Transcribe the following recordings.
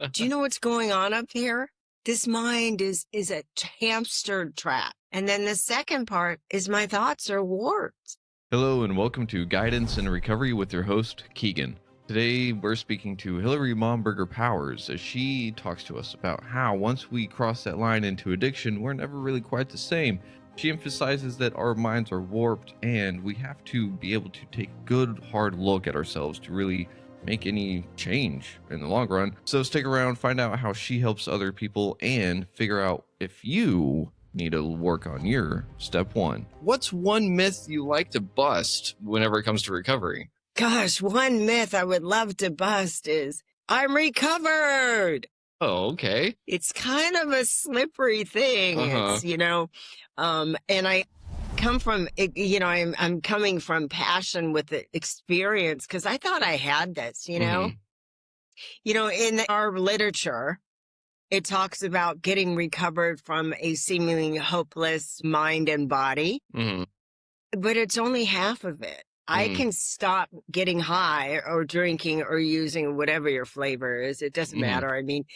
Do you know what's going on up here? This mind is a hamster trap. And then the second part is my thoughts are warped. Hello and welcome to Guidance and Recovery with your host, Keegan. Today we're speaking to Hilary Momberger-Powers as she talks to us about how once we cross that line into addiction, we're never really quite the same. She emphasizes that our minds are warped and we have to be able to take a good, hard look at ourselves to really make any change in the long run. So stick around, find out how she helps other people, and figure out if you need to work on your step one. What's one myth you like to bust whenever it comes to recovery? Gosh, one myth I would love to bust is I'm recovered. Oh, okay. It's kind of a slippery thing. It's, and I come from, I'm coming from passion with the experience because I thought I had this, in our literature, it talks about getting recovered from a seemingly hopeless mind and body, but it's only half of it. I can stop getting high or drinking or using whatever your flavor is. It doesn't matter. I mean,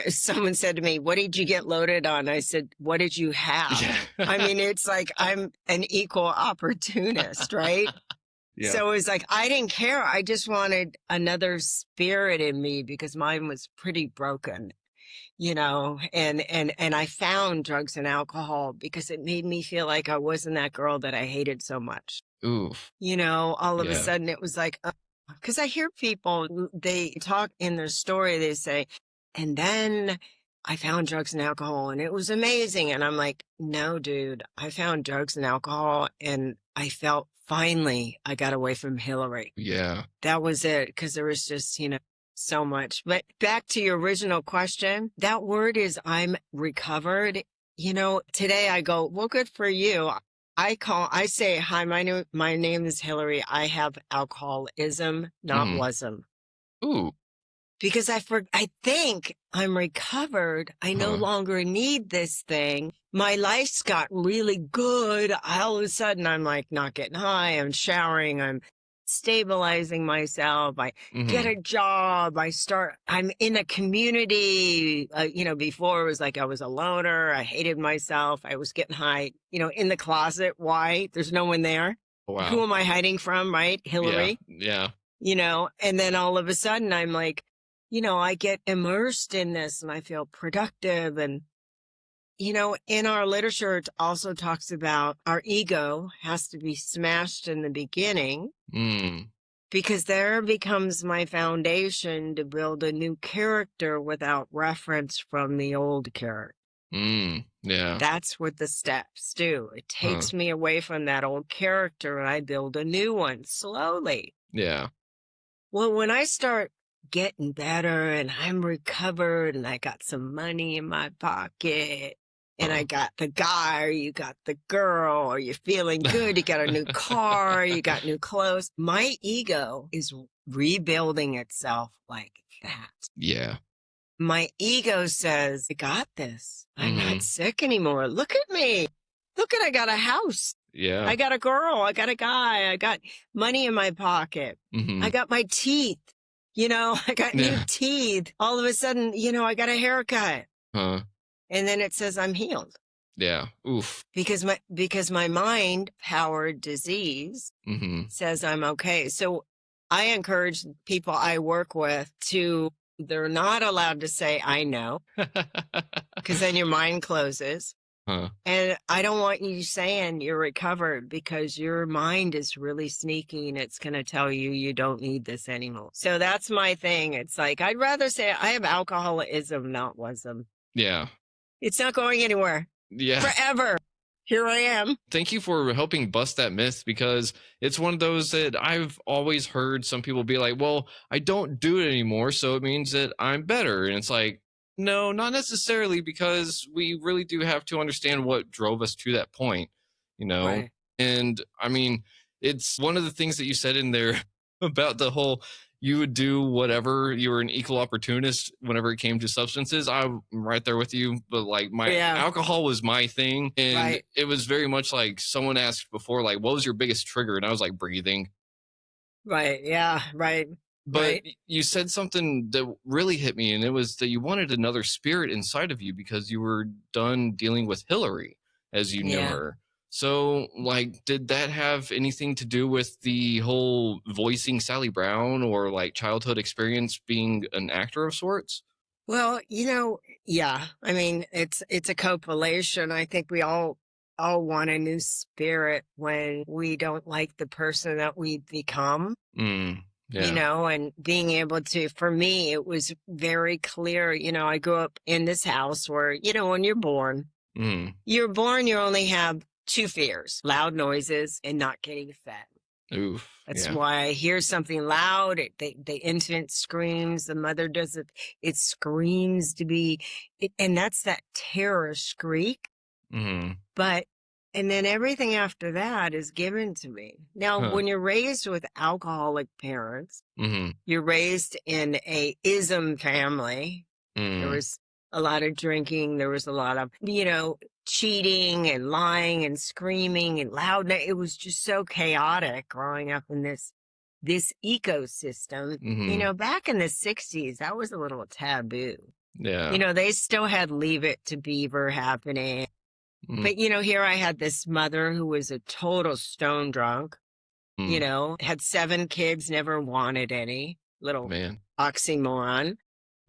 someone said to me, what did you get loaded on? I said, what did you have? I mean, it's like I'm an equal opportunist, right? Yeah. So it's like, I didn't care. I just wanted another spirit in me because mine was pretty broken. And I found drugs and alcohol because it made me feel like I wasn't that girl that I hated so much. Oof. All of a sudden it was like, because I hear people, they talk in their story, they say, and then I found drugs and alcohol and it was amazing. And I'm like, no, dude, I found drugs and alcohol and I felt finally I got away from Hilary. Yeah. That was it. Because there was just, so much. But back to your original question, that word is I'm recovered. Today I go, well, good for you. I say, hi, my name is Hilary. I have alcoholism, not wasm. Ooh. Because I think I'm recovered. I no longer need this thing. My life's got really good. All of a sudden I'm like not getting high. I'm showering. I'm stabilizing myself. I get a job. I'm in a community. Before it was like I was a loner. I hated myself. I was getting high, in the closet. Why? There's no one there. Wow. Who am I hiding from? Right? Hilary. Yeah. And then all of a sudden I'm like, I get immersed in this and I feel productive. And, in our literature, it also talks about our ego has to be smashed in the beginning because there becomes my foundation to build a new character without reference from the old character. Yeah. That's what the steps do. It takes me away from that old character and I build a new one slowly. Yeah. Well, when I start getting better and I'm recovered and I got some money in my pocket and I got the guy or you got the girl or you're feeling good, you got a new car, you got new clothes. My ego is rebuilding itself like that. Yeah. My ego says, I got this. I'm not sick anymore. Look at me. I got a house. Yeah. I got a girl. I got a guy. I got money in my pocket. I got my teeth. I got new teeth. All of a sudden, I got a haircut. And then it says I'm healed. Yeah. Oof. Because my mind powered disease says I'm okay. So I encourage people I work with they're not allowed to say, I know, because then your mind closes. And I don't want you saying you're recovered because your mind is really sneaky and it's going to tell you you don't need this anymore. So that's my thing. It's like, I'd rather say I have alcoholism, not wasm. Yeah. It's not going anywhere. Yeah. Forever. Here I am. Thank you for helping bust that myth because it's one of those that I've always heard some people be like, well, I don't do it anymore, so it means that I'm better. And it's like, no, not necessarily, because we really do have to understand what drove us to that point, Right. And I mean, it's one of the things that you said in there about the whole you would do whatever, you were an equal opportunist whenever it came to substances. I'm right there with you, but like alcohol was my thing. And it was very much like someone asked before, like, what was your biggest trigger? And I was like, breathing. Right. Yeah. Right. But Right. you said something that really hit me, and it was that you wanted another spirit inside of you because you were done dealing with Hillary as you knew Yeah. her. So, like, did that have anything to do with the whole voicing Sally Brown or like childhood experience being an actor of sorts? Well, yeah. I mean, it's a copulation. I think we all want a new spirit when we don't like the person that we've become. Yeah. And being able to, for me, it was very clear. I grew up in this house where, when Mm. you're born, you only have two fears: loud noises and not getting fed. Oof. That's Yeah. why I hear something loud. The infant screams, the mother does it. It screams and that's that terror shriek. Mm. And then everything after that is given to me. Now, Huh. when you're raised with alcoholic parents, Mm. you're raised in a ism family. There Mm. was a lot of drinking. There was a lot of, cheating and lying and screaming and loud. It was just so chaotic growing up in this ecosystem. Mm. Back in the 60s, that was a little taboo. Yeah. They still had Leave It to Beaver happening. Mm. But, here I had this mother who was a total stone drunk, Mm. had 7 kids, never wanted any. Little Man. oxymoron.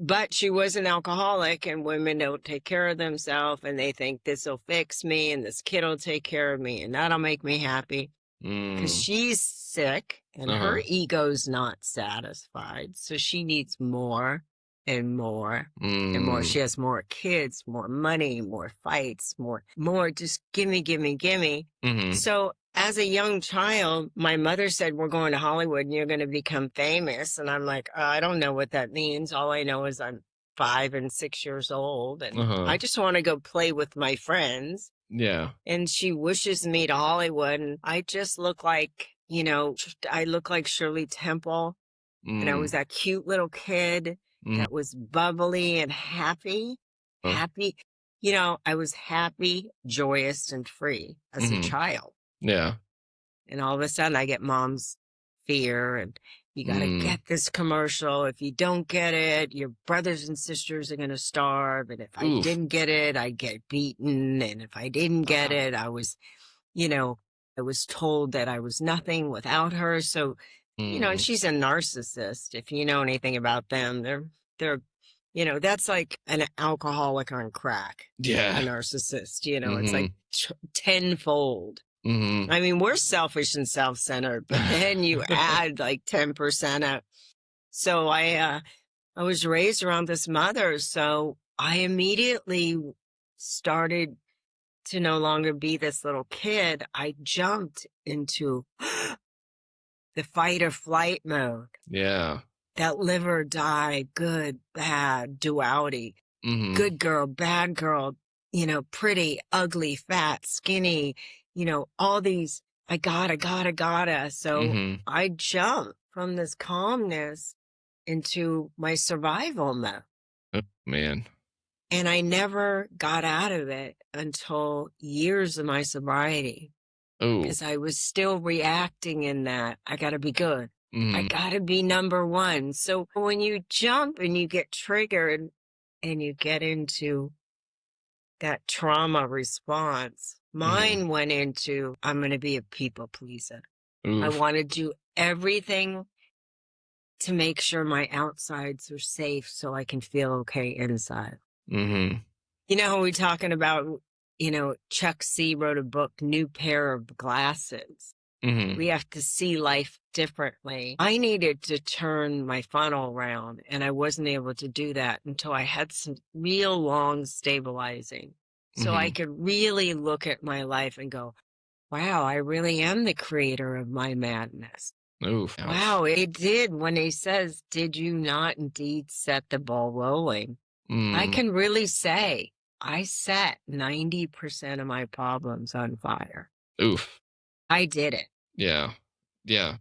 But she was an alcoholic, and women don't take care of themselves, and they think this will fix me, and this kid will take care of me, and that'll make me happy. Because Mm. she's sick, and her ego's not satisfied, so she needs more and more and more. She has more kids, more money, more fights, more, just gimme, gimme, gimme. Mm. So as a young child, my mother said, we're going to Hollywood and you're going to become famous. And I'm like, I don't know what that means. All I know is I'm 5 and 6 years old and I just want to go play with my friends. Yeah. And she wishes me to Hollywood. And I just look like, I look like Shirley Temple. And I was that cute little kid that was bubbly and happy. Happy. I was happy, joyous, and free as a child. Yeah. And all of a sudden I get mom's fear and you got to get this commercial. If you don't get it, your brothers and sisters are going to starve. And if I didn't get it, I'd get beaten. And if I didn't get it, I was told that I was nothing without her. So, and she's a narcissist. If you know anything about them, they're, that's like an alcoholic on crack. Yeah. A narcissist, it's like tenfold. I mean, we're selfish and self-centered, but then you add like 10% up. So I was raised around this mother. So I immediately started to no longer be this little kid. I jumped into the fight or flight mode. Yeah. That live or die, good, bad, duality. Good girl, bad girl, pretty, ugly, fat, skinny, all these, I gotta. So I jumped from this calmness into my survival mode. Oh, man. And I never got out of it until years of my sobriety. Oh. Because I was still reacting in that. I gotta be good. I gotta be number one. So when you jump and you get triggered and you get into that trauma response, mine went into, I'm going to be a people pleaser. Oof. I want to do everything to make sure my outsides are safe so I can feel okay inside. How we're talking about, Chuck C wrote a book, New Pair of Glasses. We have to see life differently. I needed to turn my funnel around, and I wasn't able to do that until I had some real long stabilizing. So I could really look at my life and go, wow, I really am the creator of my madness. Oof. Wow, it did when he says, did you not indeed set the ball rolling? I can really say I set 90% of my problems on fire. Oof. I did it. Yeah. Yeah.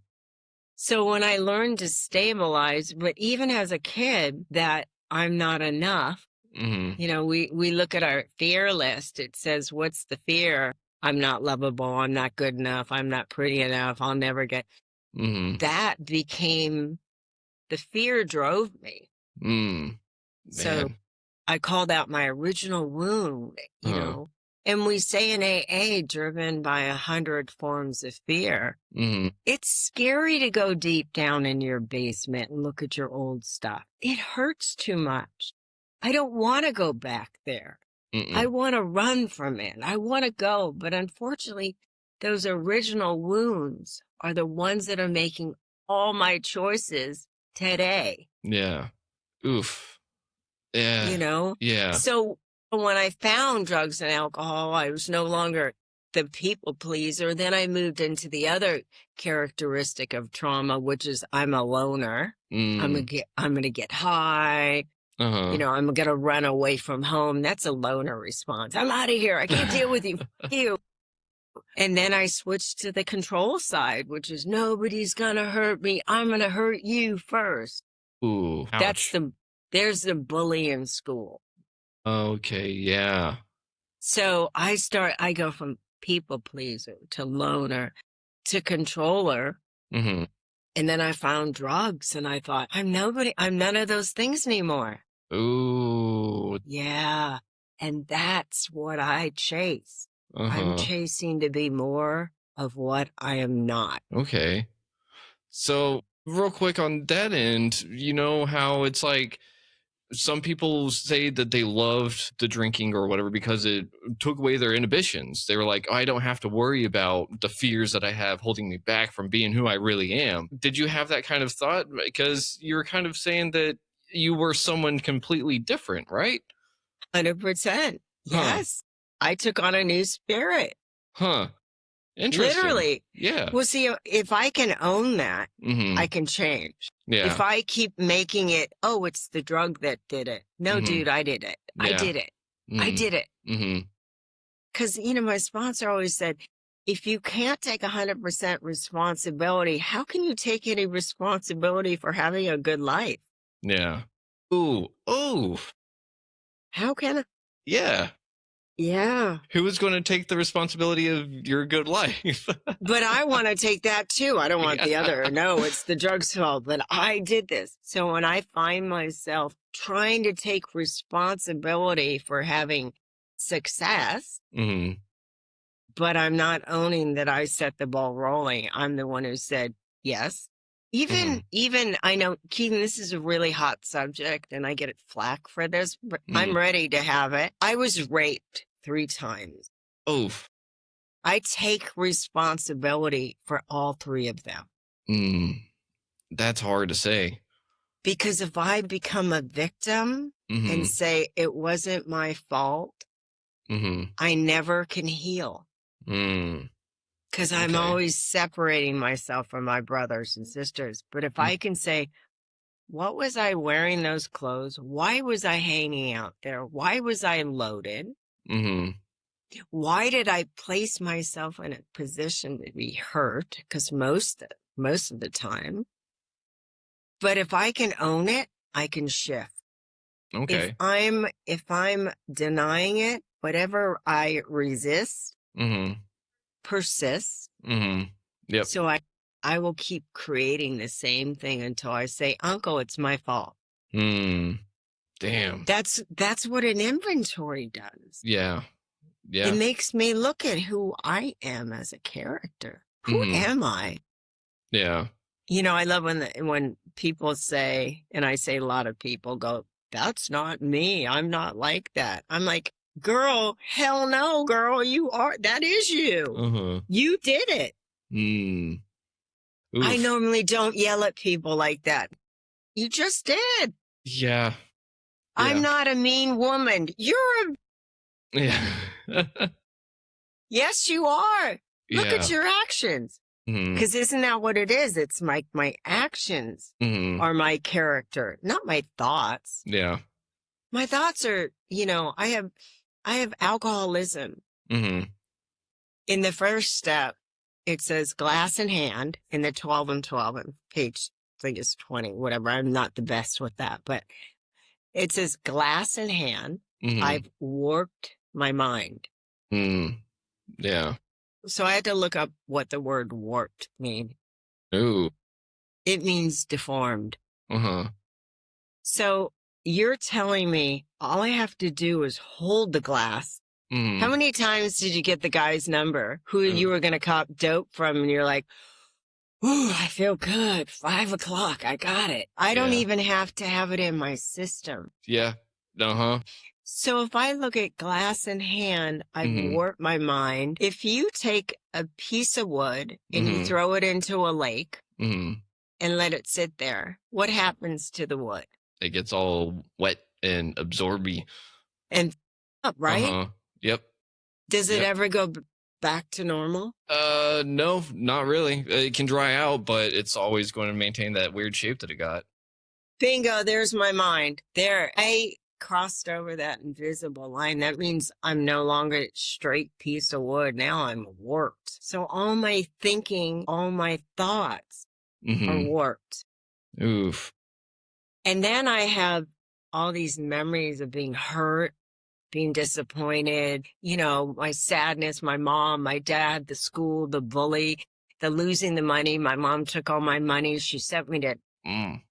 So when I learned to stabilize, but even as a kid, that I'm not enough, we look at our fear list. It says, what's the fear? I'm not lovable. I'm not good enough. I'm not pretty enough. I'll never get. That became the fear drove me. Man. So I called out my original wound, you know. And we say in AA, driven by 100 forms of fear. It's scary to go deep down in your basement and look at your old stuff. It hurts too much. I don't want to go back there. I want to run from it. I want to go. But unfortunately, those original wounds are the ones that are making all my choices today. Yeah. Oof. Yeah. You know? Yeah. So when I found drugs and alcohol, I was no longer the people pleaser. Then I moved into the other characteristic of trauma, which is I'm a loner. I'm going to get high. You know, I'm going to run away from home. That's a loner response. I'm out of here. I can't deal with you. Fuck you. And then I switched to the control side, which is nobody's going to hurt me. I'm going to hurt you first. Ooh. Ouch. There's the bully in school. Okay. Yeah. So I go from people pleaser to loner to controller. And then I found drugs and I thought, I'm none of those things anymore. Ooh. Yeah. And that's what I chase. I'm chasing to be more of what I am not. Okay. So real quick on that end, you know how it's like some people say that they loved the drinking or whatever because it took away their inhibitions. They were like, oh, I don't have to worry about the fears that I have holding me back from being who I really am. Did you have that kind of thought? Because you were kind of saying that you were someone completely different, right? 100%. Yes. I took on a new spirit. Interesting. Literally. Yeah. Well, see, if I can own that, I can change. Yeah. If I keep making it, oh, it's the drug that did it. No, dude, I did it. Yeah. I did it. I did it. Because, you know, my sponsor always said, if you can't take 100% responsibility, how can you take any responsibility for having a good life? Yeah. Ooh. How can I? Yeah. Yeah. Who is going to take the responsibility of your good life? But I want to take that too. I don't want the other. No, it's the drug's fault, but I did this. So when I find myself trying to take responsibility for having success, but I'm not owning that I set the ball rolling. I'm the one who said yes. Even I know, Keaton, this is a really hot subject and I get flack for this, but I'm ready to have it. I was raped 3 times. Oof. I take responsibility for all 3 of them. That's hard to say. Because if I become a victim and say it wasn't my fault, I never can heal. Because I'm always separating myself from my brothers and sisters. But if I can say, what was I wearing those clothes? Why was I hanging out there? Why was I loaded? Why did I place myself in a position to be hurt? Because most of the time. But if I can own it, I can shift. Okay. If I'm denying it, whatever I resist persists. Yep. So I will keep creating the same thing until I say, Uncle, it's my fault. Damn. That's what an inventory does. Yeah. It makes me look at who I am as a character. Who am I? Yeah. You know, I love when people say, and I say a lot of people go, that's not me. I'm not like that. I'm like, girl, hell no, girl, you are. That is you. You did it. I normally don't yell at people like that. You just did. Yeah. I'm not a mean woman. You're a... Yeah. Yes, you are. Look at your actions. Because isn't that what it is? It's my actions are my character, not my thoughts. Yeah. My thoughts are, you know, I have alcoholism. In the first step, it says glass in hand in the 12 and 12 and page, I think it's 20, whatever. I'm not the best with that, but it says glass in hand. I've warped my mind. Yeah. So I had to look up what the word warped means. Ooh. It means deformed. Uh-huh. So you're telling me all I have to do is hold the glass. Mm-hmm. How many times did you get the guy's number who you were going to cop dope from? And you're like, ooh, I feel good. 5 o'clock. I got it. I don't even have to have it in my system. Yeah. Uh-huh. So if I look at glass in hand, I've Mhm. warped my mind. If you take a piece of wood and you Mhm. throw it into a lake Mm-hmm. and let it sit there, what happens to the wood? It gets all wet and absorby. And up, right? Uh-huh. Yep. Does it Yep. ever go back to normal? No, not really. It can dry out, but it's always going to maintain that weird shape that it got. Bingo, there's my mind. There, I crossed over that invisible line. That means I'm no longer a straight piece of wood. Now I'm warped. So all my thinking, all my thoughts are Mm-hmm. warped. Oof. And then I have all these memories of being hurt, being disappointed, you know, my sadness, my mom, my dad, the school, the bully, the losing the money. My mom took all my money. She sent me to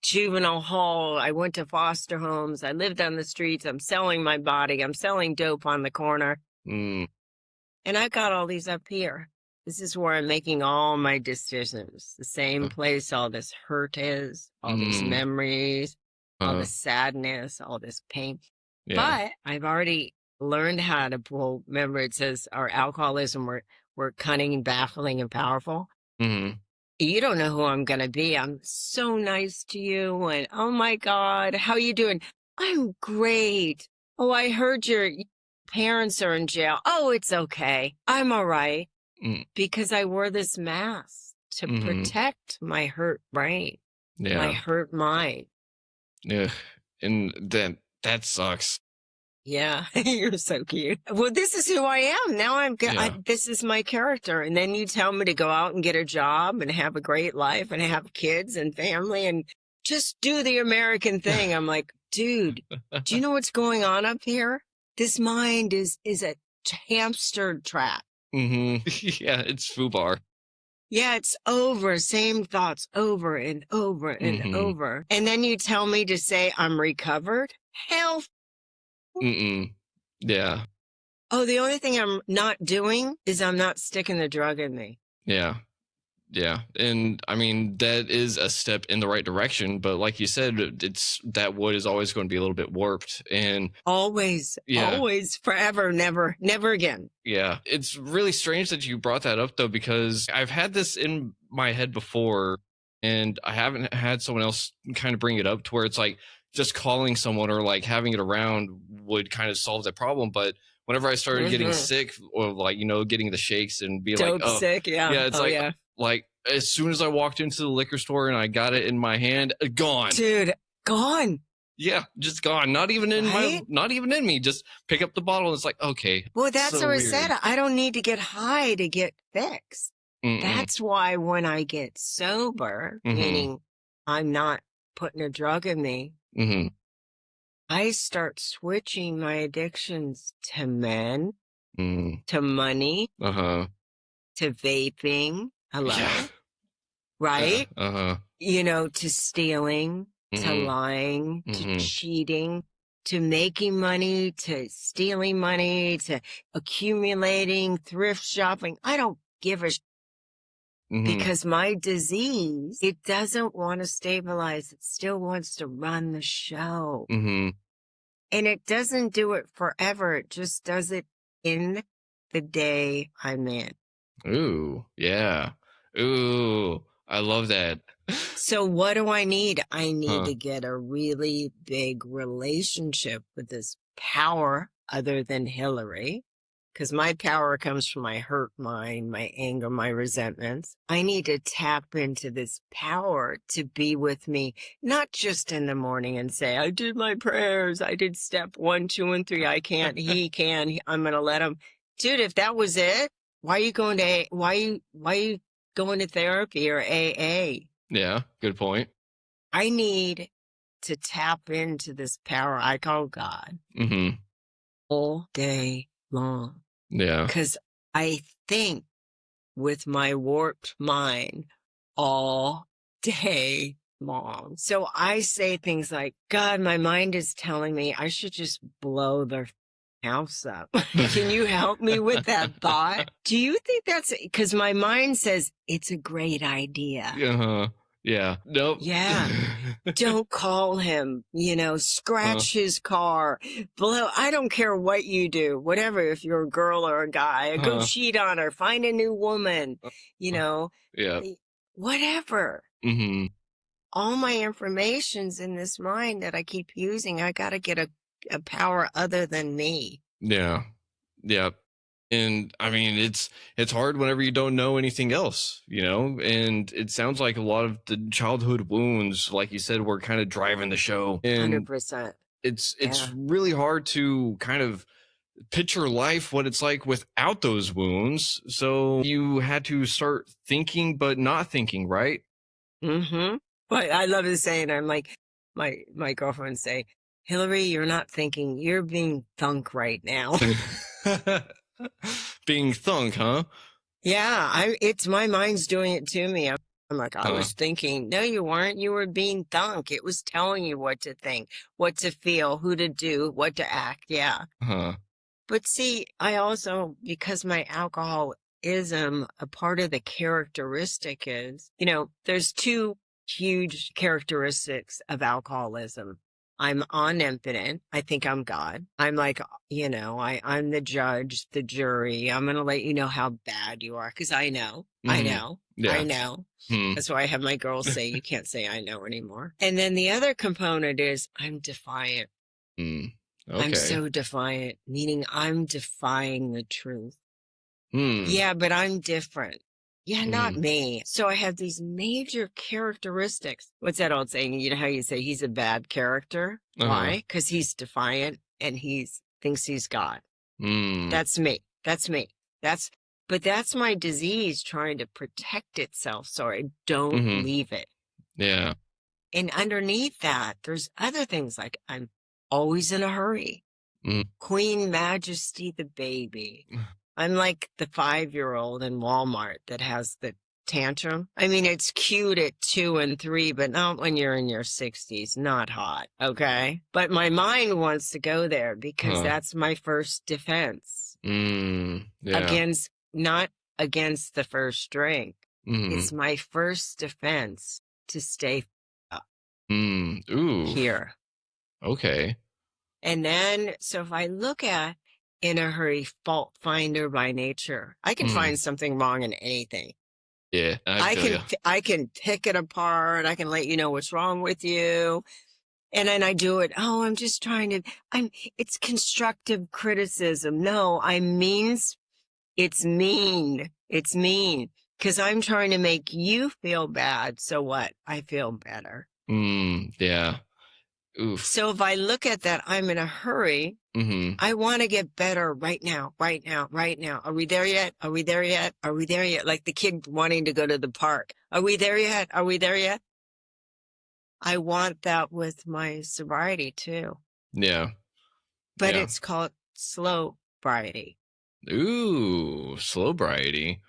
juvenile hall. I went to foster homes. I lived on the streets. I'm selling my body. I'm selling dope on the corner. Mm. And I got all these up here. This is where I'm making all my decisions. The same place all this hurt is, all these memories, all the sadness, all this pain. Yeah. But I've already learned how to pull. Remember, it says our alcoholism, we're cunning, baffling, and powerful. Mm-hmm. You don't know who I'm going to be. I'm so nice to you. And oh my God, how you doing? I'm great. Oh, I heard your parents are in jail. Oh, it's okay. I'm all right. Because I wore this mask to protect my hurt brain, my hurt mind. Yeah. And then that sucks. Yeah, you're so cute. Well, this is who I am. Now this is my character. And then you tell me to go out and get a job and have a great life and have kids and family and just do the American thing. I'm like, dude, do you know what's going on up here? This mind is a hamster trap. Mm-hmm. Yeah, it's FUBAR. Yeah, it's over. Same thoughts over and over and over. And then you tell me to say I'm recovered? Hell. Yeah. Oh, the only thing I'm not doing is I'm not sticking the drug in me. Yeah. Yeah. And I mean, that is a step in the right direction. But like you said, that wood is always going to be a little bit warped. And always, forever, never again. Yeah. It's really strange that you brought that up, though, because I've had this in my head before and I haven't had someone else kind of bring it up to where it's like just calling someone or like having it around would kind of solve that problem. But whenever I started getting sick or like, you know, getting the shakes and be like, oh, sick. Yeah. Yeah. It's like as soon as I walked into the liquor store and I got it in my hand, gone. Dude, gone. Yeah, just gone. Not even in not even in me. Just pick up the bottle and it's like, okay. Well, that's what I said. I don't need to get high to get fixed. That's why when I get sober, meaning I'm not putting a drug in me, I start switching my addictions to men, to money, to vaping. Hello. Yeah. Right? You know, to stealing, to lying, to cheating, to making money, to stealing money, to accumulating, thrift shopping. I don't give a because my disease, it doesn't want to stabilize. It still wants to run the show. And it doesn't do it forever. It just does it in the day I'm in. Ooh, yeah. Ooh, I love that. So what do I need? I need to get a really big relationship with this power other than Hilary, because my power comes from my hurt mind, my anger, my resentments. I need to tap into this power to be with me, not just in the morning and say, I did my prayers. I did step 1, 2, and 3. I can't, he can, I'm going to let him. Dude, if that was it, why are you going to therapy or AA? Yeah, good point. I need to tap into this power I call God all day long. Yeah. Because I think with my warped mind all day long. So I say things like, God, my mind is telling me I should just blow their house up. Can you help me with that thought? Do you think that's because my mind says it's a great idea? Uh-huh. Yeah. Nope. Yeah. Don't call him, scratch his car, blow. I don't care what you do, whatever, if you're a girl or a guy, go cheat on her, find a new woman, Yeah. whatever. Mm-hmm. All my information's in this mind that I keep using. I got to get a power other than me. Yeah. Yeah. And I mean, it's hard whenever you don't know anything else, and it sounds like a lot of the childhood wounds, like you said, were kind of driving the show. And 100%. it's really hard to kind of picture life, what it's like without those wounds. So you had to start thinking, but not thinking, right? Mm-hmm. But I love the saying, I'm like, my girlfriend say, Hilary, you're not thinking, you're being thunk right now. Being thunk, huh? Yeah, it's my mind's doing it to me. I'm like, I was thinking. No, you weren't. You were being thunk. It was telling you what to think, what to feel, who to do, what to act. Yeah. But see, I also, because my alcoholism, a part of the characteristic is, there's two huge characteristics of alcoholism. I'm omnipotent. I think I'm God. I'm like, I'm the judge, the jury. I'm going to let you know how bad you are because I know. Mm-hmm. I know. Yeah. I know. That's why I have my girls say, you can't say I know anymore. And then the other component is I'm defiant. Okay. I'm so defiant, meaning I'm defying the truth. Hmm. Yeah, but I'm different. Yeah, not me. So I have these major characteristics. What's that old saying? You know how you say he's a bad character? Why? Because he's defiant and he thinks he's God. That's me. That's me. But that's my disease trying to protect itself so I don't leave it. Yeah. And underneath that, there's other things like I'm always in a hurry. Queen Majesty the baby. I'm like the 5-year-old in Walmart that has the tantrum. I mean, it's cute at 2 and 3, but not when you're in your 60s. Not hot. Okay. But my mind wants to go there because that's my first defense. Yeah. Not against the first drink. It's my first defense to stay up here. Okay. And then, so if I look at in a hurry, fault finder by nature, I can find something wrong in anything. Yeah, I can pick it apart. I can let you know what's wrong with you. And then I do it. Oh, I'm just trying to, it's constructive criticism. No, it's mean. It's mean because I'm trying to make you feel bad. So what? I feel better. Yeah. Oof. So if I look at that, I'm in a hurry. I want to get better right now, right now, right now. Are we there yet? Are we there yet? Are we there yet? Like the kid wanting to go to the park. Are we there yet? Are we there yet? I want that with my sobriety too. Yeah. But it's called slow-briety. Ooh, slow-briety.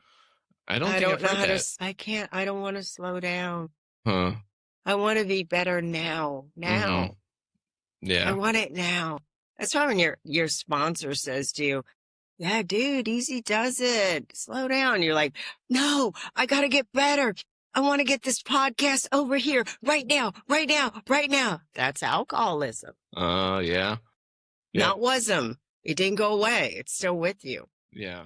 I don't know how to. I don't want to slow down. Huh. I want to be better now. Now. Yeah. I want it now. That's why when your sponsor says to you, yeah, dude, easy does it. Slow down. You're like, no, I got to get better. I want to get this podcast over here right now, right now, right now. That's alcoholism. Yeah. Not wasm. It didn't go away. It's still with you. Yeah.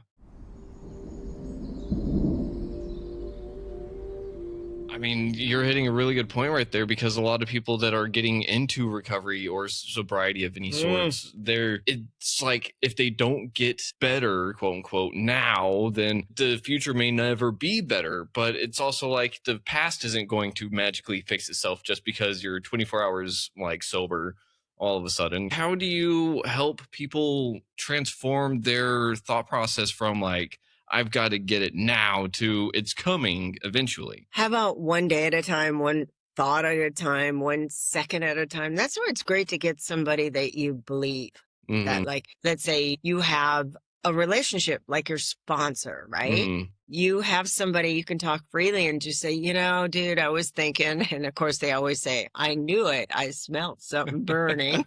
I mean, you're hitting a really good point right there because a lot of people that are getting into recovery or sobriety of any sorts, it's like if they don't get better, quote unquote, now, then the future may never be better. But it's also like the past isn't going to magically fix itself just because you're 24 hours like sober all of a sudden. How do you help people transform their thought process from like, I've got to get it now to it's coming eventually? How about one day at a time, one thought at a time, 1 second at a time? That's where it's great to get somebody that you believe that, like, let's say you have a relationship like your sponsor, right? Mhm. You have somebody you can talk freely and just say, you know, dude, I was thinking, and of course they always say, I knew it. I smelled something burning.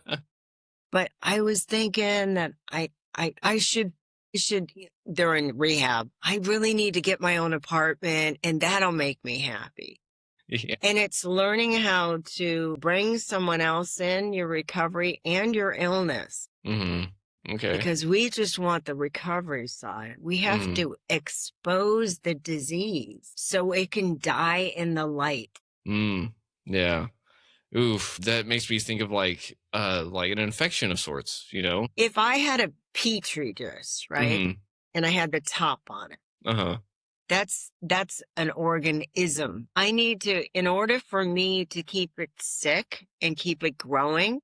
But I was thinking that I should, they're in rehab. I really need to get my own apartment and that'll make me happy. Yeah. And it's learning how to bring someone else in your recovery and your illness, Mhm. Okay. because we just want the recovery side. We have Mhm. to expose the disease so it can die in the light. Yeah. Oof. That makes me think of like an infection of sorts, you know? If I had a petri dish, right, Mhm. and I had the top on it, Uh-huh. that's an organism. I need to, in order for me to keep it sick and keep it growing,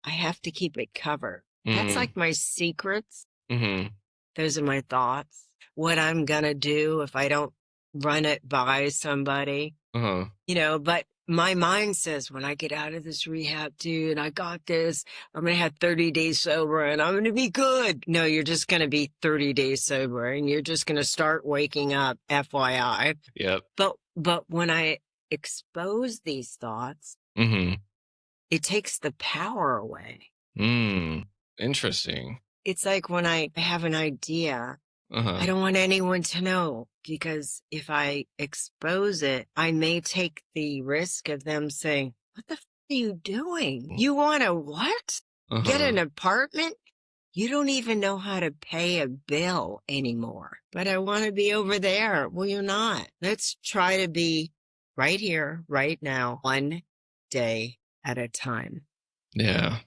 I have to keep it covered. That's Mhm. like my secrets. Mhm. Those are my thoughts. What I'm gonna do if I don't run it by somebody, Uh-huh. you know, but my mind says when I get out of this rehab, dude, I got this. I'm going to have 30 days sober and I'm going to be good. No, you're just going to be 30 days sober and you're just going to start waking up, FYI. Yep. But when I expose these thoughts, Mhm. it takes the power away. Interesting. It's like when I have an idea, Uh-huh. I don't want anyone to know, because if I expose it, I may take the risk of them saying, what the are you doing? You want to what? Get an Uh-huh. apartment? You don't even know how to pay a bill anymore. But I want to be over there. Well, you're not. Let's try to be right here, right now, one day at a time. Yeah.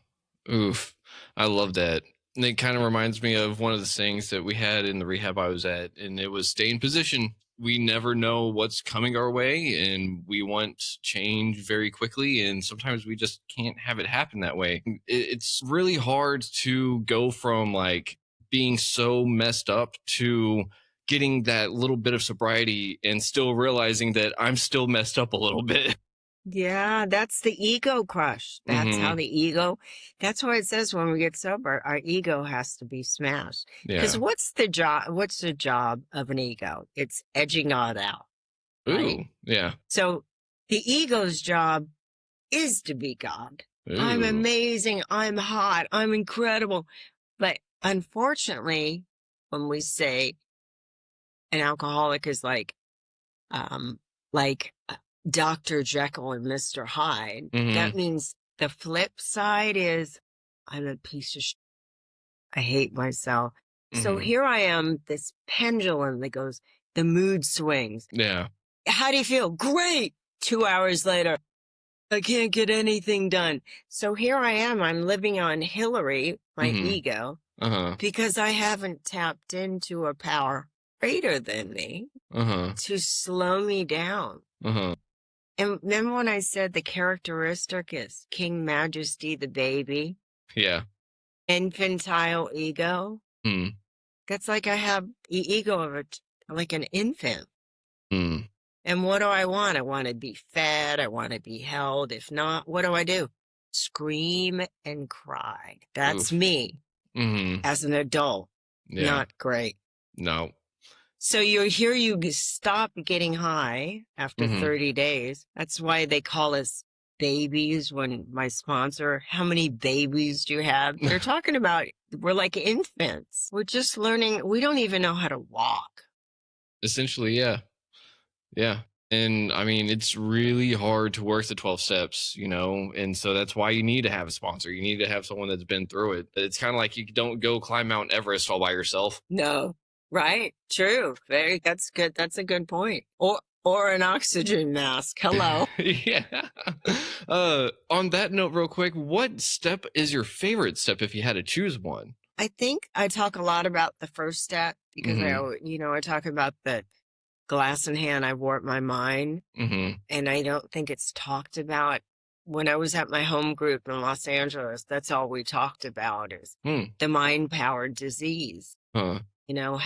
Oof. I love that. And it kind of reminds me of one of the sayings that we had in the rehab I was at, and it was stay in position. We never know what's coming our way, and we want change very quickly. And sometimes we just can't have it happen that way. It's really hard to go from like being so messed up to getting that little bit of sobriety and still realizing that I'm still messed up a little bit. Yeah, that's the ego crush. That's how Hmm. the ego, that's why it says when we get sober, our ego has to be smashed. Because Yeah. what's the job of an ego? It's edging God out, right? Ooh. Yeah. So the ego's job is to be God. I'm Ooh. amazing. I'm hot. I'm incredible. But unfortunately, when we say an alcoholic is um, like Dr. Jekyll and Mr. Hyde, Hmm. that means the flip side is I'm a piece of I hate myself. So Hmm. here I am, this pendulum that goes, the mood swings. Yeah. How do you feel? Great. 2 hours later, I can't get anything done. So here I am. I'm living on Hilary, my Hmm. ego, Uh-huh. because I haven't tapped into a power greater than me Uh-huh. to slow me down. Uh-huh. And remember when I said the characteristic is King Majesty, the baby, Yeah. infantile ego? Mm. That's like I have the ego of like an infant. Mm. And what do I want? I want to be fed. I want to be held. If not, what do? Scream and cry. That's Oof. me Mm-hmm. as an adult. Yeah. Not great. No. So you stop getting high after Mm-hmm. 30 days. That's why they call us babies. When my sponsor, how many babies do you have? They're talking about, we're like infants. We're just learning. We don't even know how to walk. Essentially, yeah. Yeah. And I mean, it's really hard to work the 12 steps, you know? And so that's why you need to have a sponsor. You need to have someone that's been through it. It's kind of like you don't go climb Mount Everest all by yourself. No. Right. True. That's good. That's a good point. Or an oxygen mask. Hello. Yeah. On that note, real quick, what step is your favorite step if you had to choose one? I think I talk a lot about the first step because Mm-hmm. I talk about the glass in hand. I warped my mind, Mm-hmm. and I don't think it's talked about. When I was at my home group in Los Angeles, that's all we talked about is Hmm. the mind-powered disease. Huh. You know,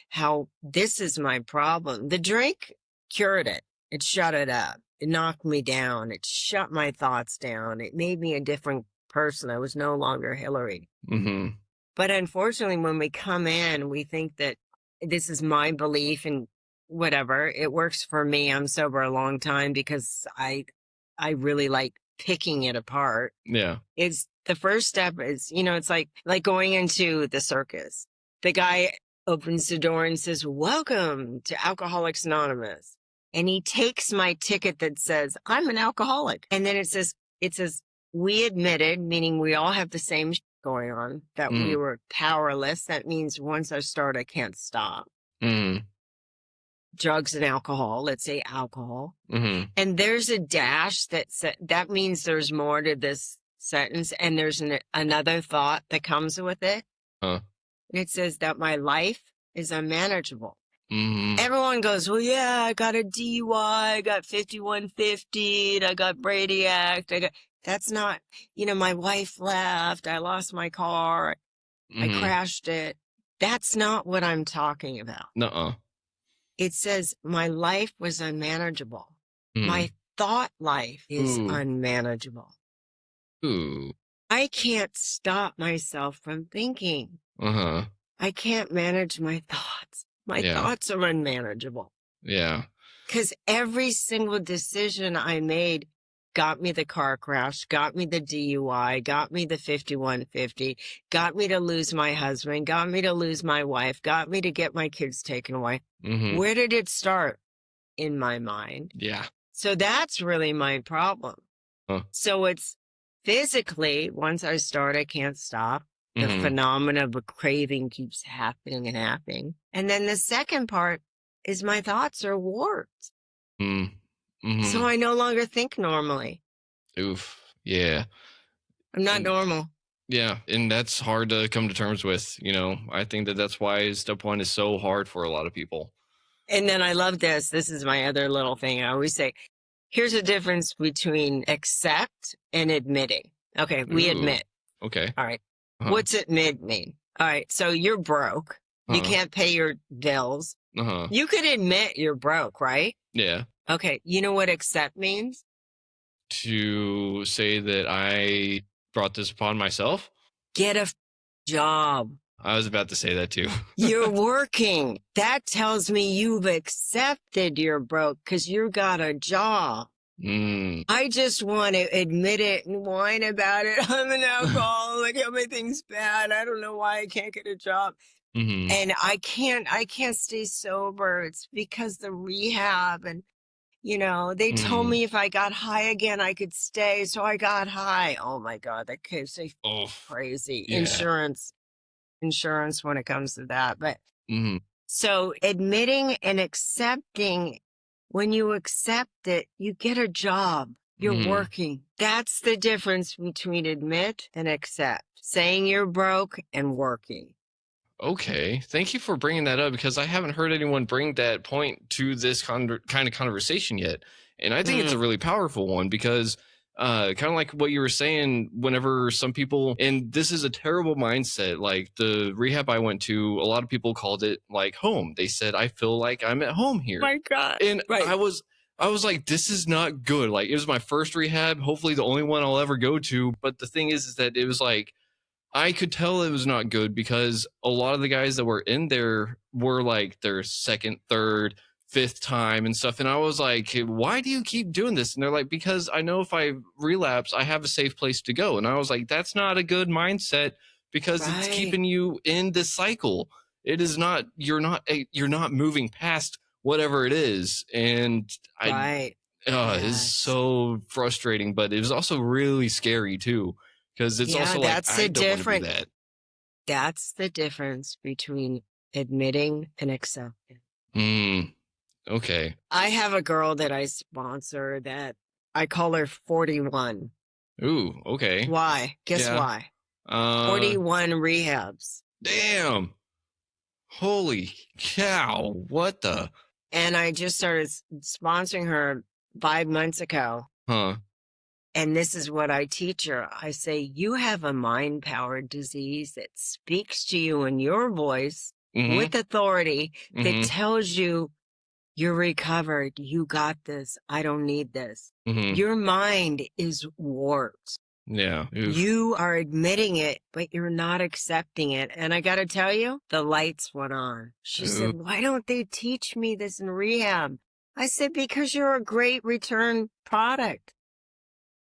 how this is my problem. The drink cured it. It shut it up. It knocked me down. It shut my thoughts down. It made me a different person. I was no longer Hilary. Mm-hmm. But unfortunately, when we come in, we think that this is my belief and whatever. It works for me. I'm sober a long time because I really like picking it apart. Yeah. It's the first step is, it's like going into the circus. The guy opens the door and says, "Welcome to Alcoholics Anonymous." And he takes my ticket that says, "I'm an alcoholic." And then it says, "We admitted," meaning we all have the same going on, that we were powerless. That means once I start, I can't stop. Drugs and alcohol, let's say alcohol. And there's a dash that means there's more to this sentence. And there's another thought that comes with it. It says that my life is unmanageable. Everyone goes, "Well, yeah, I got a DUI, I got 5150, I got Brady Act. That's not, my wife left, I lost my car, I crashed it." That's not what I'm talking about. Nuh-uh. It says my life was unmanageable. My thought life is unmanageable. Ooh. I can't stop myself from thinking. I can't manage my thoughts. My thoughts are unmanageable. Yeah. Because every single decision I made got me the car crash, got me the DUI, got me the 5150, got me to lose my husband, got me to lose my wife, got me to get my kids taken away. Where did it start? In my mind. Yeah. So that's really my problem. So it's physically, once I start, I can't stop. The phenomena of a craving keeps happening and happening. And then the second part is my thoughts are warped. So I no longer think normally. Oof. Yeah. I'm not normal. Yeah. And that's hard to come to terms with. I think that's why step one is so hard for a lot of people. And then I love this. This is my other little thing. I always say, here's the difference between accept and admitting. Okay. We admit. Okay. All right. What's admit mean? All right. So you're broke. You can't pay your bills. You could admit you're broke, right? Yeah. Okay. You know what accept means? To say that I brought this upon myself? Get a job. I was about to say that too. You're working. That tells me you've accepted you're broke because you got a job. I just want to admit it and whine about it. I'm an alcoholic. Everything's bad. I don't know why I can't get a job. And I can't stay sober. It's because the rehab and, they told me if I got high again, I could stay. So I got high. Oh my God. That kid's crazy. Yeah. Insurance when it comes to that. But so admitting and accepting, when you accept it, you get a job. You're working. That's the difference between admit and accept. Saying you're broke and working. Okay. Thank you for bringing that up because I haven't heard anyone bring that point to this kind of conversation yet. And I think it's a really powerful one because kind of like what you were saying, whenever some people, and this is a terrible mindset, like the rehab I went to, a lot of people called it like home. They said, I feel like I'm at home here. My God. And I was like, this is not good. Like, it was my first rehab, hopefully the only one I'll ever go to. But the thing is that it was like, I could tell it was not good because a lot of the guys that were in there were like their second, third, fifth time and stuff. And I was like, why do you keep doing this? And they're like, because I know if I relapse, I have a safe place to go. And I was like, that's not a good mindset because it's keeping you in this cycle. It is not, you're not moving past whatever it is. And it is so frustrating, but it was also really scary too. Because it's also like, I don't want to do that. That's the difference between admitting and accepting. Okay. I have a girl that I sponsor that I call her 41. Ooh, okay. Why? Guess why? 41 rehabs. Damn. Holy cow. What the? And I just started sponsoring her 5 months ago. And this is what I teach her. I say, you have a mind-powered disease that speaks to you in your voice with authority that tells you you're recovered. You got this. I don't need this. Your mind is warped. Yeah. Oof. You are admitting it, but you're not accepting it. And I got to tell you, the lights went on. She said, why don't they teach me this in rehab? I said, because you're a great return product.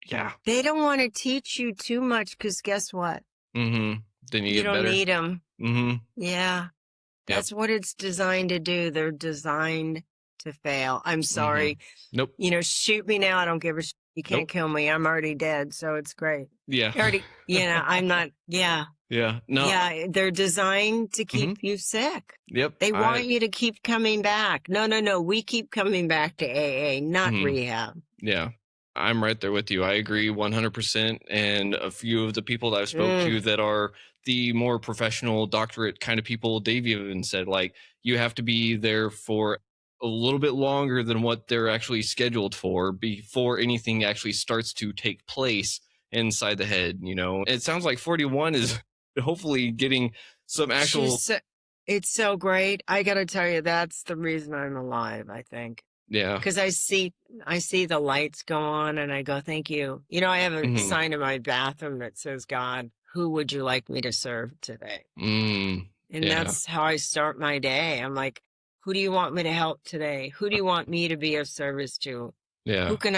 Yeah. They don't want to teach you too much because guess what? Mm-hmm. Then you get don't better. need them. Mm-hmm. Yeah. That's what it's designed to do. They're designed to fail. I'm sorry. Nope. Shoot me now. I don't give a shit. You can't kill me. I'm already dead. So it's great. Yeah. I'm not. Yeah. Yeah. No. Yeah. They're designed to keep you sick. Yep. They want you to keep coming back. No. We keep coming back to AA, not rehab. Yeah. I'm right there with you. I agree 100%. And a few of the people that I've spoke to that are the more professional doctorate kind of people, they've even said, like, you have to be there for a little bit longer than what they're actually scheduled for before anything actually starts to take place inside the head. You know, it sounds like 41 is hopefully getting some actual. It's so great. I got to tell you, that's the reason I'm alive, I think. Yeah. Because I see the lights go on and I go, thank you. I have a sign in my bathroom that says, God, who would you like me to serve today? And that's how I start my day. I'm like, who do you want me to help today? Who do you want me to be of service to? Yeah. Who can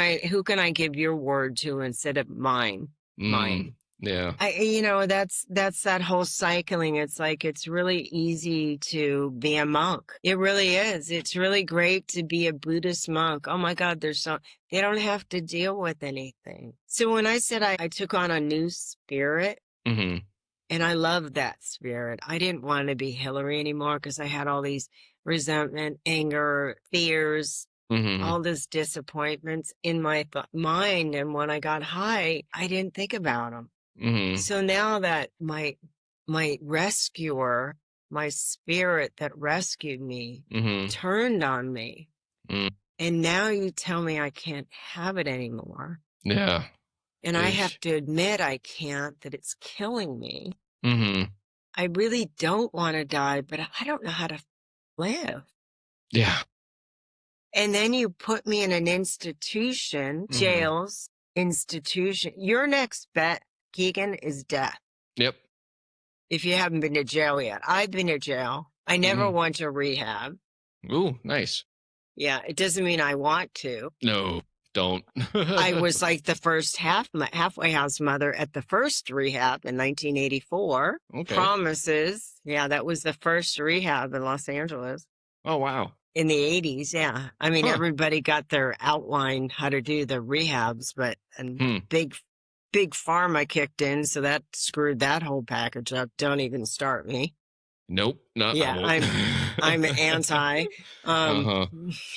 I give your word to instead of mine? Mine. Yeah. That's that whole cycling. It's like, it's really easy to be a monk. It really is. It's really great to be a Buddhist monk. Oh my God, they don't have to deal with anything. So when I said I took on a new spirit, and I love that spirit, I didn't want to be Hilary anymore because I had all these resentment, anger, fears, all this disappointments in my mind. And when I got high, I didn't think about them. So now that my rescuer, my spirit that rescued me, turned on me, and now you tell me I can't have it anymore. Yeah. And I have to admit I can't, that it's killing me. I really don't want to die, but I don't know how to live. Yeah. And then you put me in an institution, jails, institution. Your next bet, Keegan, is death. Yep. If you haven't been to jail yet. I've been to jail. I never went to rehab. Ooh, nice. Yeah, it doesn't mean I want to. No, don't. I was like the first halfway house mother at the first rehab in 1984. Okay. Promises. Yeah, that was the first rehab in Los Angeles. Oh, wow. In the 80s, yeah. I mean, everybody got their outline how to do the rehabs, but big pharma kicked in, so that screwed that whole package up. Don't even start me. Nope. Not. Yeah, I'm anti.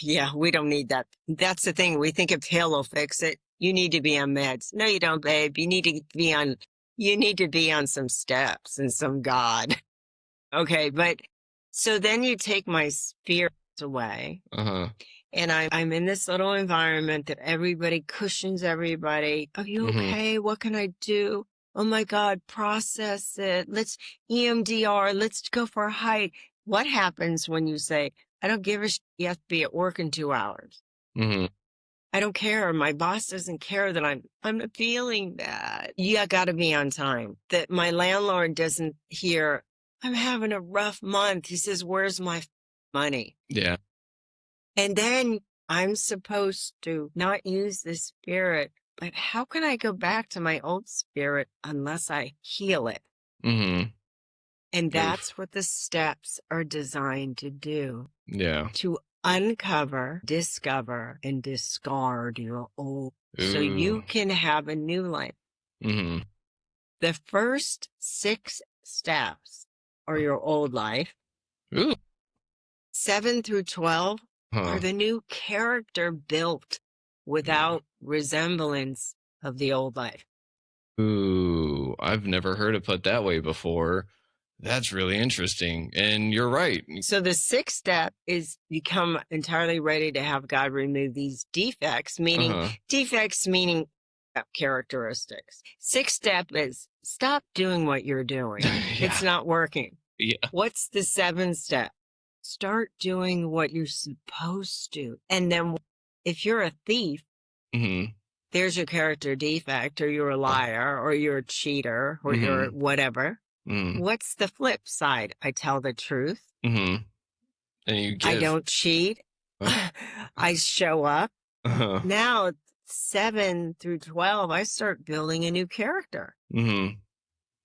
Yeah, we don't need that. That's the thing. We think a pill will fix it. You need to be on meds. No, you don't, babe. You need to be on some steps and some God. Okay, but so then you take my spirit away. And I'm in this little environment that everybody cushions everybody. Are you okay? What can I do? Oh my God, process it. Let's EMDR. Let's go for a hike. What happens when you say, I don't give a shit. You have to be at work in 2 hours. I don't care. My boss doesn't care that I'm feeling bad. You got to be on time. That my landlord doesn't hear, I'm having a rough month. He says, where's my money? Yeah. And then I'm supposed to not use the spirit, but how can I go back to my old spirit unless I heal it? And that's what the steps are designed to do. Yeah. To uncover, discover, and discard your old, so you can have a new life. The first 6 steps are your old life. 7 through 12 are the new character built without resemblance of the old life. Ooh, I've never heard it put that way before. That's really interesting. And you're right. So the 6th step is become entirely ready to have God remove these defects, meaning characteristics. 6th step is stop doing what you're doing. It's not working. Yeah. What's the 7th step? Start doing what you're supposed to. And then if you're a thief, then there's your character defect, or you're a liar, or you're a cheater, or you're whatever. What's the flip side? I tell the truth. And you give. I don't cheat. I show up. Now, 7 through 12, I start building a new character. And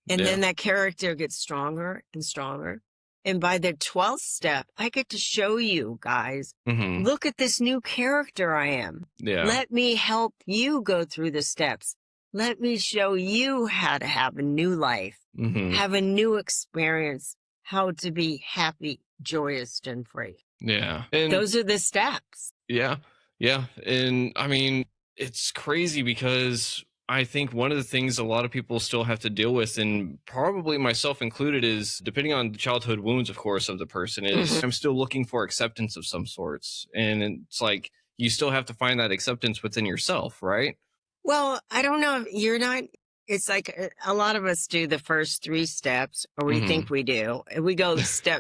then that character gets stronger and stronger. And by the 12th step, I get to show you guys, look at this new character I am. Let me help you go through the steps. Let me show you how to have a new life, have a new experience, how to be happy, joyous, and free. Yeah. And those are the steps. Yeah. Yeah. And I mean, it's crazy because I think one of the things a lot of people still have to deal with, and probably myself included, is depending on the childhood wounds, of course, of the person, is I'm still looking for acceptance of some sorts. And it's like, you still have to find that acceptance within yourself, right? Well, I don't know. You're not, it's like a lot of us do the first 3 steps, or we think we do. We go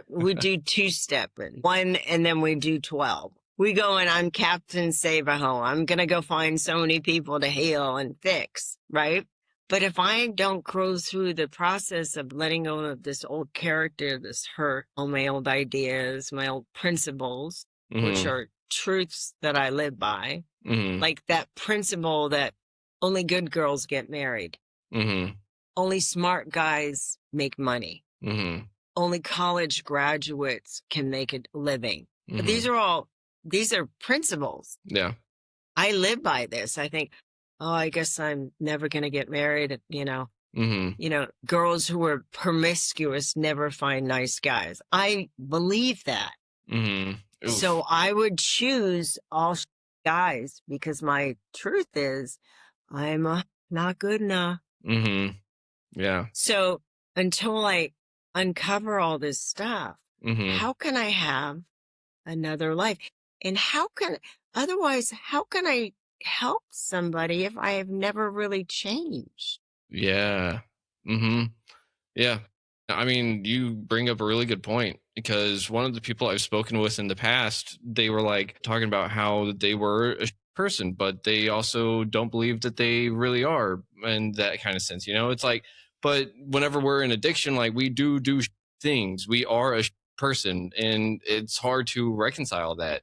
we do 2-stepping, 1, and then we do 12. We go and I'm Captain Save-A-Ho. I'm going to go find so many people to heal and fix, right? But if I don't grow through the process of letting go of this old character, this hurt, all my old ideas, my old principles, which are truths that I live by, like that principle that only good girls get married, only smart guys make money, only college graduates can make a living. But these are principles. Yeah. I live by this. I think, I guess I'm never going to get married. You know, girls who are promiscuous never find nice guys. I believe that. So I would choose all guys because my truth is I'm not good enough. Yeah. So until I uncover all this stuff, how can I have another life? And how can I help somebody if I have never really changed? Yeah. Yeah. I mean, you bring up a really good point, because one of the people I've spoken with in the past, they were like talking about how they were a person, but they also don't believe that they really are, in that kind of sense. It's like, but whenever we're in addiction, like we do things, we are a person, and it's hard to reconcile that.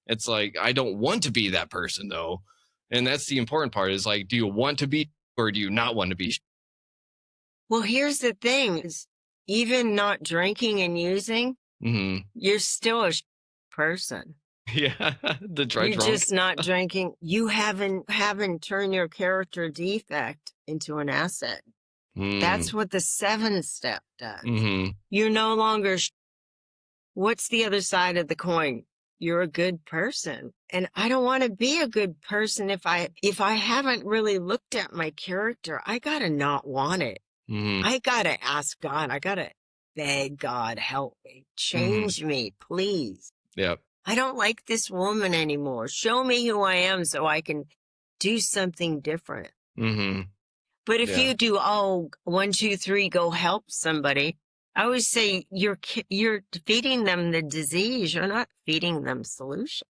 It's like, I don't want to be that person though. And that's the important part, is like, do you want to be, or do you not want to be? Well, here's the thing, is even not drinking and using, you're still a person. Yeah. You're just not drinking. You haven't turned your character defect into an asset. That's what the 7th step does. You're no longer, what's the other side of the coin? You're a good person. And I don't want to be a good person if I haven't really looked at my character. I got to not want it. I got to ask God. I got to beg God, help me. Change me, please. Yep. I don't like this woman anymore. Show me who I am so I can do something different. But if you do, 1, 2, 3, go help somebody, I always say you're feeding them the disease. You're not feeding them solutions.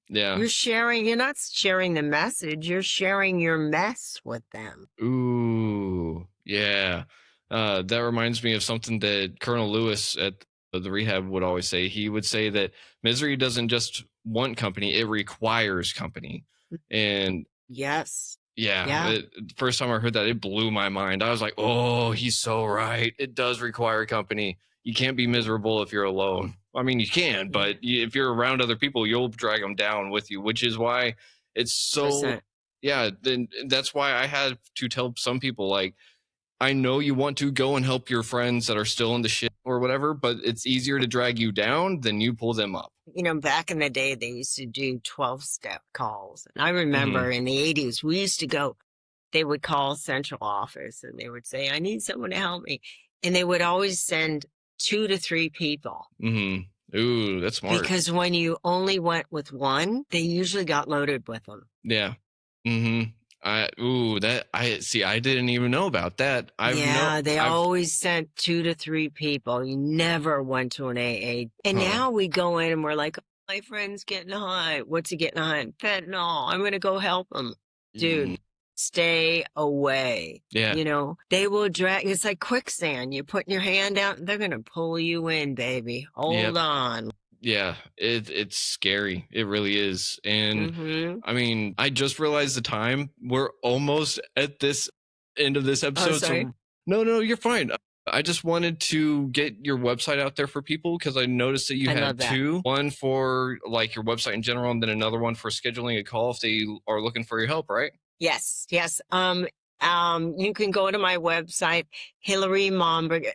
Yeah. You're not sharing the message. You're sharing your mess with them. Ooh, yeah. That reminds me of something that Colonel Lewis at the rehab would always say. He would say that misery doesn't just want company, it requires company. And yes. Yeah. The first time I heard that, it blew my mind. I was like, oh, he's so right. It does require company. You can't be miserable if you're alone. I mean, you can, but if you're around other people, you'll drag them down with you, which is why it's so, 100%. Yeah. Then that's why I had to tell some people, like, I know you want to go and help your friends that are still in the shit or whatever, but it's easier to drag you down than you pull them up. Back in the day, they used to do 12-step calls. And I remember in the 80s, we used to go, they would call central office and they would say, I need someone to help me. And they would always send 2 to 3 people. Ooh, that's smart. Because when you only went with one, they usually got loaded with them. Yeah. I didn't even know about that. They always sent 2 to 3 people. You never went to an AA. And now we go in and we're like, my friend's getting high. What's he getting high? Fentanyl. I'm going to go help him. dude, stay away. Yeah. You know, they will drag. It's like quicksand. You're putting your hand out, they're going to pull you in, baby. Hold on. Yeah, it's scary. It really is. And I mean, I just realized the time. We're almost at this end of this episode. sorry. So no, you're fine. I just wanted to get your website out there for people because I noticed that you I had love that. two. One for like your website in general, and then another one for scheduling a call if they are looking for your help, right? Yes. You can go to my website, Hilary Momberger,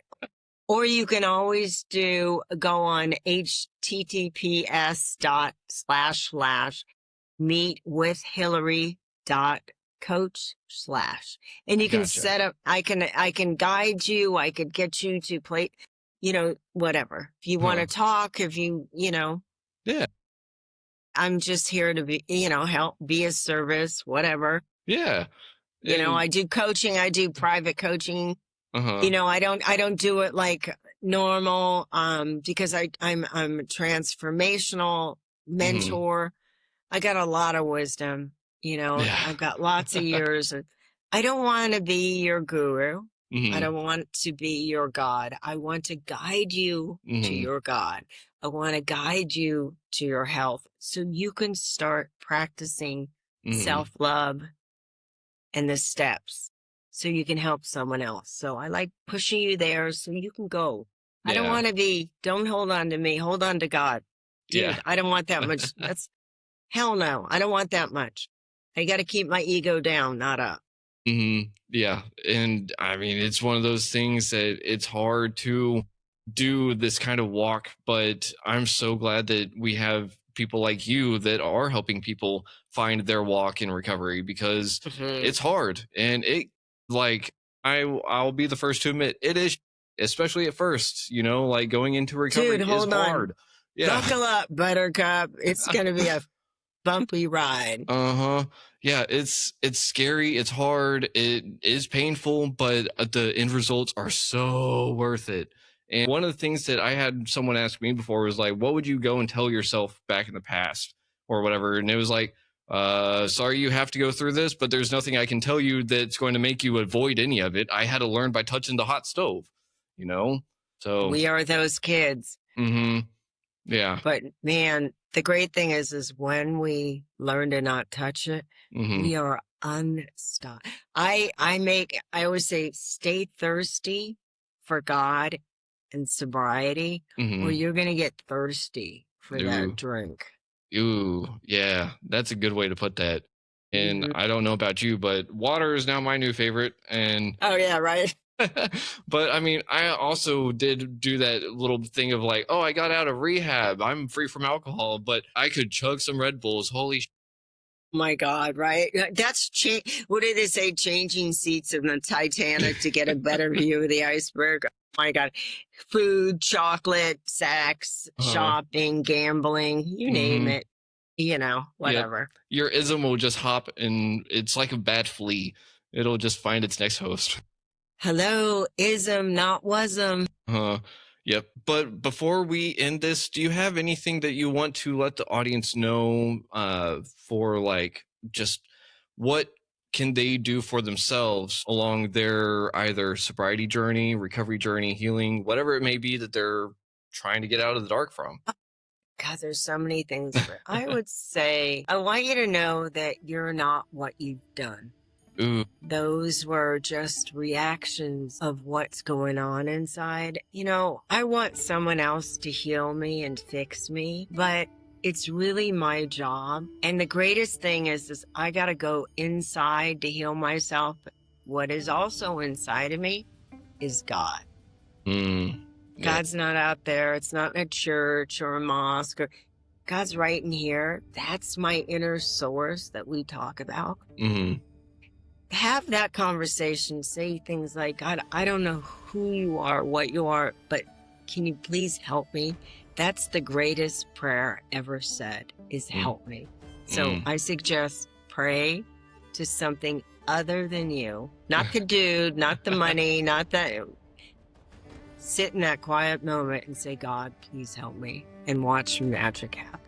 or you can always go on https://meetwithhilary.coach/ and you can set up, I can guide you. I could get you to play, whatever. If you want to talk, if you. Yeah. I'm just here to be, help, be a service, whatever. Yeah. I do coaching. I do private coaching. I don't do it like normal, because I'm a transformational mentor. I got a lot of wisdom, I've got lots of years. I don't want to be your guru. I don't want to be your God. I want to guide you to your God. I want to guide you to your health so you can start practicing self-love and the steps so you can help someone else. So I like pushing you there so you can go. I don't want to don't hold on to me. Hold on to God. Dude, I don't want that much. Hell no. I don't want that much. I got to keep my ego down, not up. Yeah. And I mean, it's one of those things that it's hard to do this kind of walk, but I'm so glad that we have people like you that are helping people find their walk in recovery because it's hard. And I'll be the first to admit it is, especially at first, like going into recovery. Dude, hold is hard. on. Yeah. Buckle up, Buttercup. It's going to be a bumpy ride. Yeah, it's scary, it's hard, it is painful, but the end results are so worth it. And one of the things that I had someone ask me before was like, what would you go and tell yourself back in the past or whatever? And it was like, sorry you have to go through this, but there's nothing I can tell you that's going to make you avoid any of it. I had to learn by touching the hot stove, so we are those kids. Yeah. But man, the great thing is when we learn to not touch it, we are unstoppable. I always say, stay thirsty for God and sobriety, or you're going to get thirsty for that drink. Ooh, yeah, that's a good way to put that. And I don't know about you, but water is now my new favorite. And oh yeah, right. But I mean, I also did do that little thing of like, oh, I got out of rehab. I'm free from alcohol, but I could chug some Red Bulls. Holy my God, right? That's what did they say? Changing seats in the Titanic to get a better view of the iceberg. Oh my God. Food, chocolate, sex, shopping, gambling, you name it, whatever. Yep. Your ism will just hop and it's like a bad flea. It'll just find its next host. Hello, ism, not wasm. Yep. But before we end this, do you have anything that you want to let the audience know for like just what can they do for themselves along their either sobriety journey, recovery journey, healing, whatever it may be that they're trying to get out of the dark from? God, there's so many things. I would say, I want you to know that you're not what you've done. Ooh. Those were just reactions of what's going on inside. I want someone else to heal me and fix me, but it's really my job. And the greatest thing is I got to go inside to heal myself. What is also inside of me is God. God's not out there. It's not in a church or a mosque. God's right in here. That's my inner source that we talk about. Have that conversation. Say things like, God, I don't know who you are, what you are, but can you please help me? That's the greatest prayer ever said, is help me. So I suggest pray to something other than you. Not the dude, not the money, not that. Sit in that quiet moment and say, God, please help me, and watch magic happen.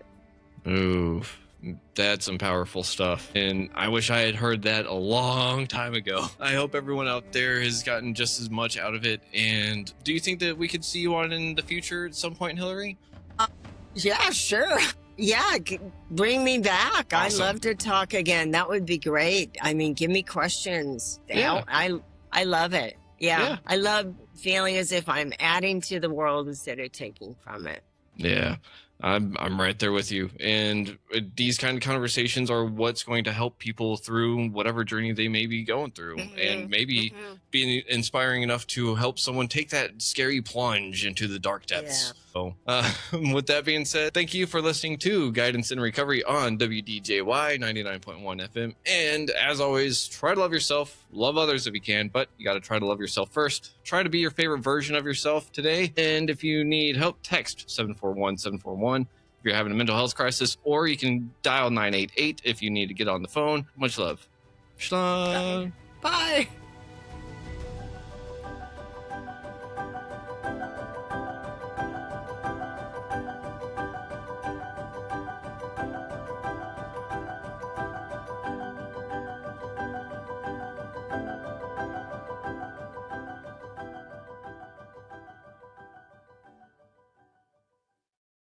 Ooh, That's some powerful stuff. And I wish I had heard that a long time ago. I hope everyone out there has gotten just as much out of it. And do you think that we could see you on in the future at some point, Hilary? Yeah, sure. Yeah, bring me back. Awesome. I'd love to talk again. That would be great. I mean, give me questions. Yeah. I love it. Yeah. Yeah. I love feeling as if I'm adding to the world instead of taking from it. Yeah, I'm right there with you. And these kind of conversations are what's going to help people through whatever journey they may be going through, and maybe being inspiring enough to help someone take that scary plunge into the dark depths. So with that being said, thank you for listening to Guidance in Recovery on WDJY 99.1 FM. And as always, try to love yourself, love others if you can, but you got to try to love yourself first. Try to be your favorite version of yourself today. And if you need help, text 741-741 if you're having a mental health crisis, or you can dial 988 if you need to get on the phone. Much love. Shalom. Bye.